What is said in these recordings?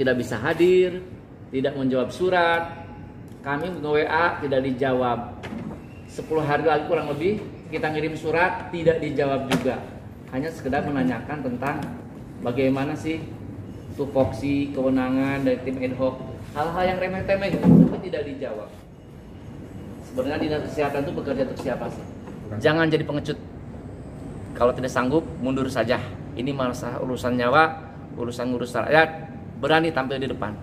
tidak bisa hadir, tidak menjawab surat. Kami nge-WA tidak dijawab. 10 hari lagi kurang lebih kita ngirim surat tidak dijawab juga. Hanya sekedar menanyakan tentang bagaimana sih tupoksi kewenangan dari tim ad hoc, hal-hal yang remeh-temeh tapi tidak dijawab. Sebenarnya dinas kesehatan itu bekerja untuk siapa sih? Jangan jadi pengecut. Kalau tidak sanggup mundur saja. Ini masalah urusan nyawa, urusan ngurus rakyat. Berani tampil di depan.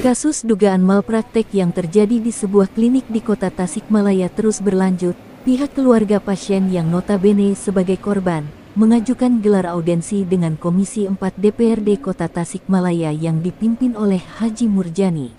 Kasus dugaan malpraktek yang terjadi di sebuah klinik di kota Tasikmalaya terus berlanjut. Pihak keluarga pasien yang notabene sebagai korban mengajukan gelar audensi dengan Komisi 4 DPRD Kota Tasikmalaya yang dipimpin oleh Haji Murjani.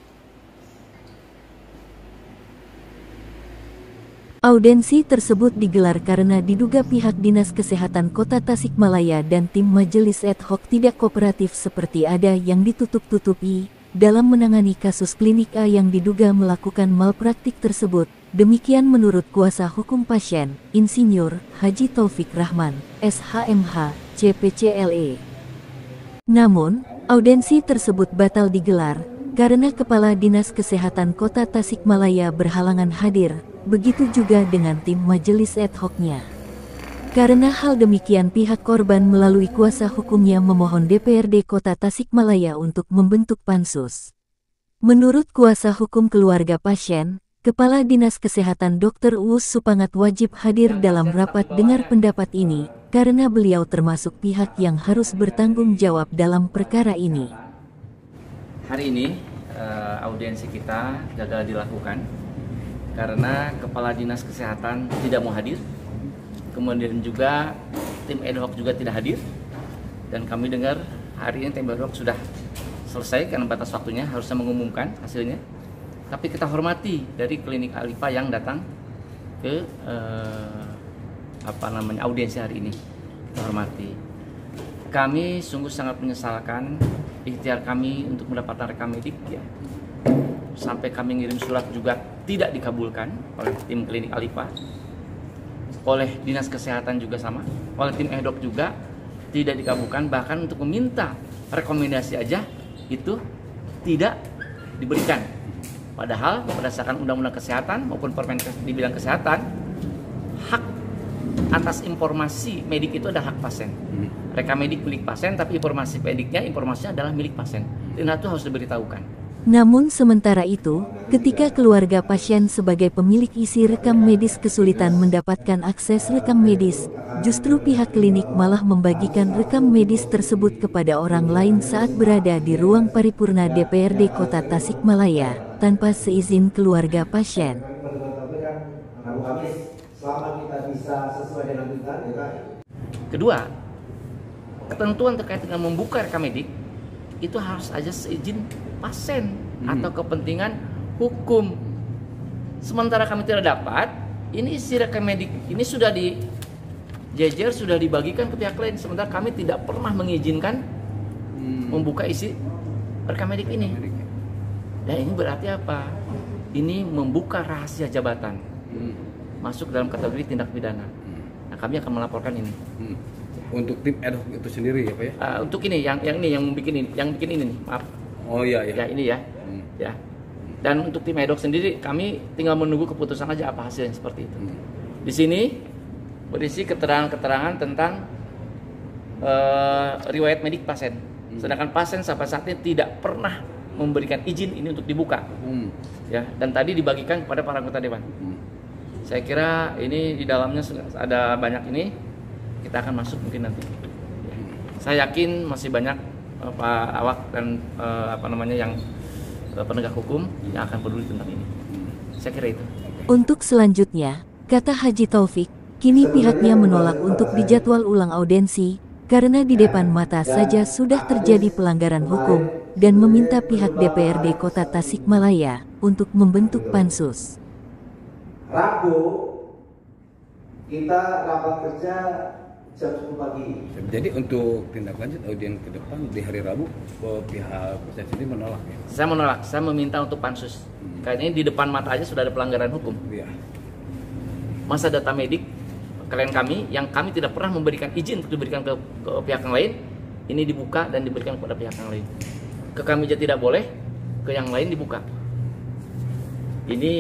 Audensi tersebut digelar karena diduga pihak Dinas Kesehatan Kota Tasikmalaya dan tim majelis ad hoc tidak kooperatif seperti ada yang ditutup-tutupi dalam menangani kasus klinik A yang diduga melakukan malpraktik tersebut. Demikian menurut kuasa hukum pasien, Insinyur Haji Taufik Rahman, SHMH, CPCLE. Namun, audensi tersebut batal digelar karena Kepala Dinas Kesehatan Kota Tasikmalaya berhalangan hadir, begitu juga dengan tim majelis ad hoc-nya. Karena hal demikian, pihak korban melalui kuasa hukumnya memohon DPRD Kota Tasikmalaya untuk membentuk pansus. Menurut kuasa hukum keluarga pasien, Kepala Dinas Kesehatan Dr. Uus Supangat wajib hadir dalam rapat dengar pendapat ini, karena beliau termasuk pihak yang harus bertanggung jawab dalam perkara ini. Hari ini audiensi kita gagal dilakukan karena Kepala Dinas Kesehatan tidak mau hadir. Kemudian juga tim ad hoc juga tidak hadir, dan kami dengar hari ini tim ad hoc sudah selesai karena batas waktunya harusnya mengumumkan hasilnya. Tapi kita hormati dari klinik Alifa yang datang ke audiensi hari ini. Kita hormati. Kami sungguh sangat menyesalkan ikhtiar kami untuk mendapatkan rekam medik ya. Sampai kami ngirim surat juga tidak dikabulkan oleh tim klinik Alifa. Oleh Dinas Kesehatan juga sama, oleh tim ad hoc juga tidak dikabulkan, bahkan untuk meminta rekomendasi aja itu tidak diberikan. Padahal berdasarkan Undang-Undang Kesehatan maupun Permenkes di bidang kesehatan, hak atas informasi medik itu adalah hak pasien. Rekam medik milik pasien, tapi informasinya adalah milik pasien. Dan itu harus diberitahukan. Namun sementara itu, ketika keluarga pasien sebagai pemilik isi rekam medis kesulitan mendapatkan akses rekam medis, justru pihak klinik malah membagikan rekam medis tersebut kepada orang lain saat berada di ruang paripurna DPRD Kota Tasikmalaya, tanpa seizin keluarga pasien. Kedua, ketentuan terkait dengan membuka rekam medik itu harus aja seizin pasien atau kepentingan hukum. Sementara kami tidak dapat, ini isi rekam medik ini sudah dijejer, sudah dibagikan ke pihak lain, sementara kami tidak pernah mengizinkan membuka isi rekam medik ini. Dan ini berarti apa? Ini membuka rahasia jabatan, masuk dalam kategori tindak pidana. Nah, kami akan melaporkan ini. Untuk tim ad hoc itu sendiri ya Pak ya? Untuk ini, yang bikin ini nih, maaf. Oh iya ya. Ya ini ya. Ya. Dan untuk tim ad hoc sendiri kami tinggal menunggu keputusan aja apa hasilnya seperti itu. Di sini berisi keterangan-keterangan tentang riwayat medik pasien. Sedangkan pasien sampai saat ini tidak pernah memberikan izin ini untuk dibuka. Ya, dan tadi dibagikan kepada para anggota dewan. Saya kira ini di dalamnya ada banyak ini. Kita akan masuk mungkin nanti. Ya. Saya yakin masih banyak awak dan yang penegak hukum yang akan peduli tentang ini. Saya kira itu. Untuk selanjutnya, kata Haji Taufik, kini pihaknya menolak untuk dijadwal ulang audensi karena di depan mata saja sudah terjadi pelanggaran hukum. dan meminta pihak DPRD Kota Tasikmalaya untuk membentuk pansus. Rabu kita rapat kerja jam 10 pagi. Jadi untuk tindak lanjut audien ke depan di hari Rabu pihak saya sendiri menolak ya. Saya menolak, saya meminta untuk pansus. Karena ini di depan mata aja sudah ada pelanggaran hukum. Iya. Masa data medik klien kami yang kami tidak pernah memberikan izin untuk diberikan ke pihak yang lain, ini dibuka dan diberikan kepada pihak yang lain. Ke kami aja tidak boleh, ke yang lain dibuka. Ini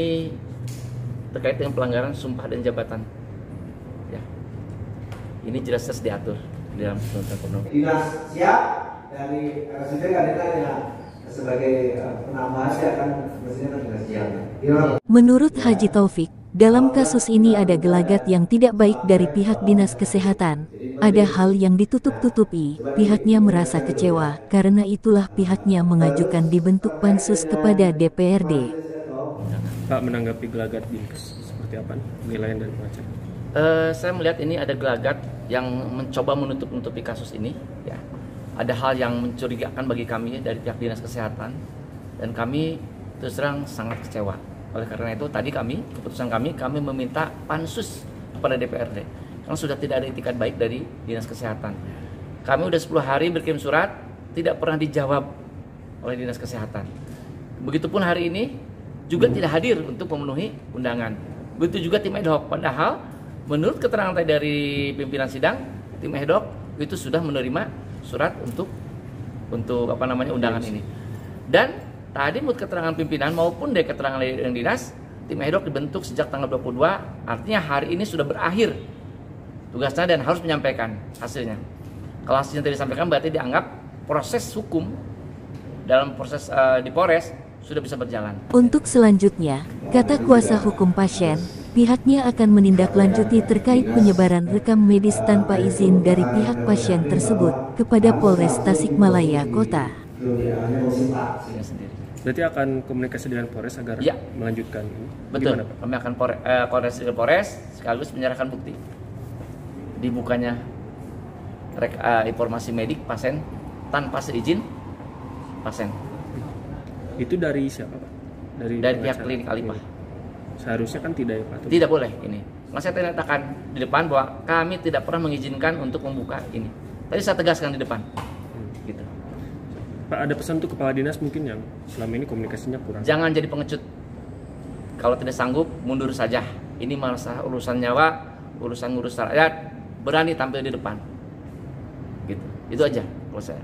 terkait dengan pelanggaran sumpah dan jabatan. Ya. Ini jelas-jelas diatur di dalam peraturan pemerintah. Dinas siap dari RSUD kan ditanya sebagai penambahan saya akan mestinya dinas siap. Menurut Haji Taufik, dalam kasus ini ada gelagat yang tidak baik dari pihak Dinas Kesehatan. Ada hal yang ditutup-tutupi, pihaknya merasa kecewa, karena itulah pihaknya mengajukan dibentuk pansus kepada DPRD. Pak, menanggapi gelagat Dinkes seperti apa? Penilaian dan macam. Saya melihat ini ada gelagat yang mencoba menutup-nutupi kasus ini. Ya. Ada hal yang mencurigakan bagi kami dari pihak Dinas Kesehatan, dan kami terus terang sangat kecewa. Oleh karena itu tadi keputusan kami meminta pansus kepada DPRD karena sudah tidak ada itikat baik dari Dinas Kesehatan. Kami udah 10 hari berkirim surat, tidak pernah dijawab oleh Dinas Kesehatan. Begitupun hari ini juga tidak hadir untuk memenuhi undangan. Begitu juga tim ad hoc, padahal menurut keterangan tadi dari pimpinan sidang, tim ad hoc itu sudah menerima surat untuk undangan ini. Dan tadi menurut keterangan pimpinan maupun dari keterangan dari dinas, tim ad hoc dibentuk sejak tanggal 22, artinya hari ini sudah berakhir tugasnya dan harus menyampaikan hasilnya. Kalau hasilnya tidak disampaikan berarti dianggap proses hukum dalam proses di Polres sudah bisa berjalan. Untuk selanjutnya, kata kuasa hukum pasien, pihaknya akan menindaklanjuti terkait penyebaran rekam medis tanpa izin dari pihak pasien tersebut kepada Polres Tasikmalaya Kota. Berarti akan komunikasi dengan Polres agar ya, melanjutkan ini? Betul, Gimana, Pak? kami akan koordinasi dengan Polres sekaligus menyerahkan bukti dibukanya informasi medik pasien tanpa seizin pasien. Itu dari siapa, Pak? Dari pihak klinik Alifah. Seharusnya kan tidak ya, Pak? Tidak boleh ini. Maka saya katakan di depan bahwa kami tidak pernah mengizinkan untuk membuka ini. Tadi saya tegaskan di depan. Gitu. Pak, ada pesan untuk kepala dinas mungkin yang selama ini komunikasinya kurang? Jangan jadi pengecut. Kalau tidak sanggup, mundur saja. Ini masalah urusan nyawa, urusan ngurus rakyat, berani tampil di depan. Gitu. Itu aja kalau saya.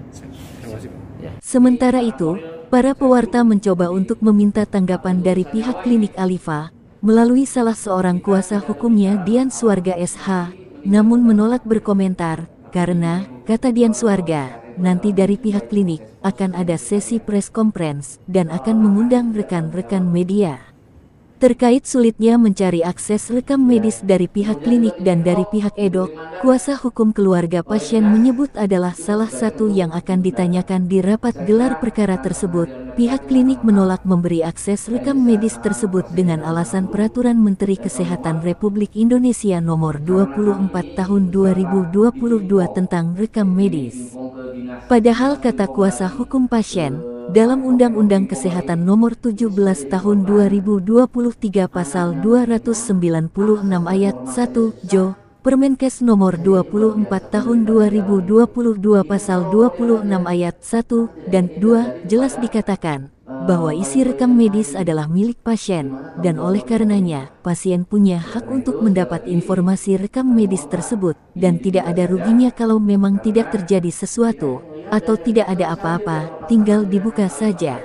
Terima kasih, Pak. Ya. Sementara itu, para pewarta mencoba untuk meminta tanggapan dari pihak klinik Alifah melalui salah seorang kuasa hukumnya Dian Suarga SH, namun menolak berkomentar karena, kata Dian Suarga, nanti dari pihak klinik akan ada sesi press conference dan akan mengundang rekan-rekan media. Terkait sulitnya mencari akses rekam medis dari pihak klinik dan dari pihak edok, kuasa hukum keluarga pasien menyebut adalah salah satu yang akan ditanyakan di rapat gelar perkara tersebut. Pihak klinik menolak memberi akses rekam medis tersebut dengan alasan Peraturan Menteri Kesehatan Republik Indonesia Nomor 24 Tahun 2022 tentang rekam medis. Padahal kata kuasa hukum pasien, dalam Undang-Undang Kesehatan Nomor 17 Tahun 2023 Pasal 296 Ayat 1 Jo, Permenkes Nomor 24 Tahun 2022 Pasal 26 Ayat 1 dan 2 jelas dikatakan bahwa isi rekam medis adalah milik pasien, dan oleh karenanya pasien punya hak untuk mendapat informasi rekam medis tersebut, dan tidak ada ruginya kalau memang tidak terjadi sesuatu atau tidak ada apa-apa, tinggal dibuka saja.